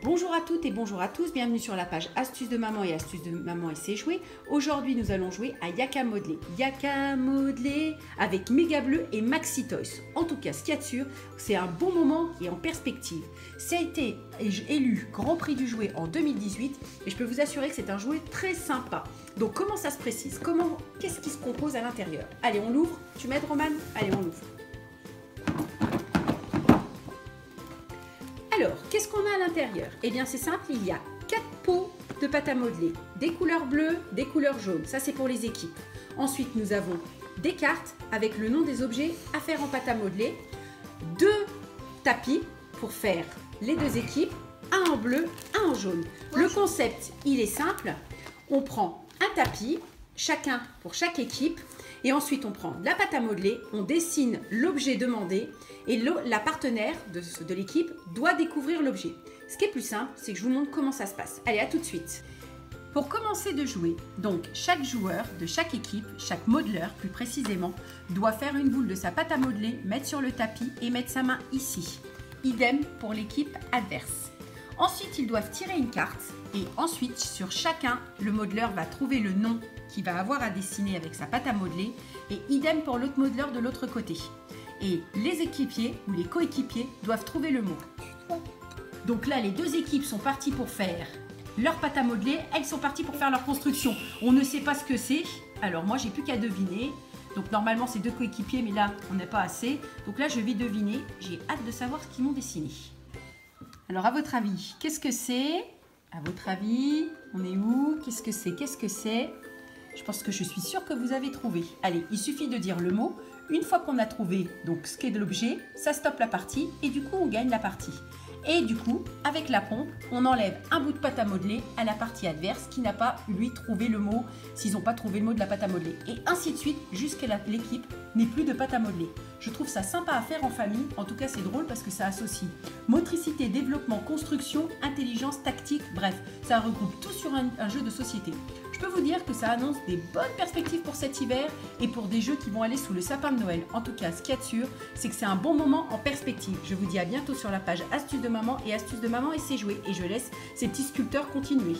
Bonjour à toutes et bonjour à tous, bienvenue sur la page Astuces de maman et Astuces de maman et ses jouets. Aujourd'hui nous allons jouer à Yaka Modelé. Yaka Modelé avec Méga Bleu et Maxi Toys. En tout cas, ce qu'il y a de sûr, c'est un bon moment et en perspective. Ça a été élu Grand Prix du jouet en 2018 et je peux vous assurer que c'est un jouet très sympa. Donc comment ça se précise? Qu'est-ce qui se compose à l'intérieur? Allez, on l'ouvre. Tu m'aides, Romane? Allez, on l'ouvre. Alors, qu'est-ce qu'on a à l'intérieur? Eh bien, c'est simple, il y a 4 pots de pâte à modeler, des couleurs bleues, des couleurs jaunes. Ça, c'est pour les équipes. Ensuite, nous avons des cartes avec le nom des objets à faire en pâte à modeler, 2 tapis pour faire les 2 équipes, un en bleu, un en jaune. Le concept, il est simple. On prend un tapis, chacun pour chaque équipe. Et ensuite, on prend de la pâte à modeler, on dessine l'objet demandé et la partenaire de l'équipe doit découvrir l'objet. Ce qui est plus simple, c'est que je vous montre comment ça se passe. Allez, à tout de suite. Pour commencer de jouer, donc chaque joueur de chaque équipe, chaque modeleur plus précisément, doit faire une boule de sa pâte à modeler, mettre sur le tapis et mettre sa main ici. Idem pour l'équipe adverse. Ensuite, ils doivent tirer une carte et ensuite, sur chacun, le modeleur va trouver le nom qu'il va avoir à dessiner avec sa pâte à modeler et idem pour l'autre modeleur de l'autre côté. Et les équipiers ou les coéquipiers doivent trouver le mot. Donc là, les 2 équipes sont parties pour faire leur pâte à modeler, elles sont parties pour faire leur construction. On ne sait pas ce que c'est, alors moi, j'ai plus qu'à deviner. Donc normalement, c'est 2 coéquipiers, mais là, on n'est pas assez. Donc là, je vais deviner. J'ai hâte de savoir ce qu'ils m'ont dessiné. Alors, à votre avis, qu'est-ce que c'est? À votre avis, on est où? Qu'est-ce que c'est? Qu'est-ce que c'est? Je pense que je suis sûre que vous avez trouvé. Allez, il suffit de dire le mot. Une fois qu'on a trouvé donc ce qu'est de l'objet, ça stoppe la partie et du coup, on gagne la partie. Et du coup, avec la pompe, on enlève un bout de pâte à modeler à la partie adverse qui n'a pas, lui, trouvé le mot, s'ils n'ont pas trouvé le mot de la pâte à modeler. Et ainsi de suite, jusqu'à l'équipe n'ait plus de pâte à modeler. Je trouve ça sympa à faire en famille. En tout cas, c'est drôle parce que ça associe motricité, développement, construction, intelligence, tactique. Bref, ça regroupe tout sur un jeu de société. Je peux vous dire que ça annonce des bonnes perspectives pour cet hiver et pour des jeux qui vont aller sous le sapin de Noël. En tout cas, ce qu'il y a de sûr, c'est que c'est un bon moment en perspective. Je vous dis à bientôt sur la page Astuces de maman et Astuces de maman et ses jouets. Et je laisse ces petits sculpteurs continuer.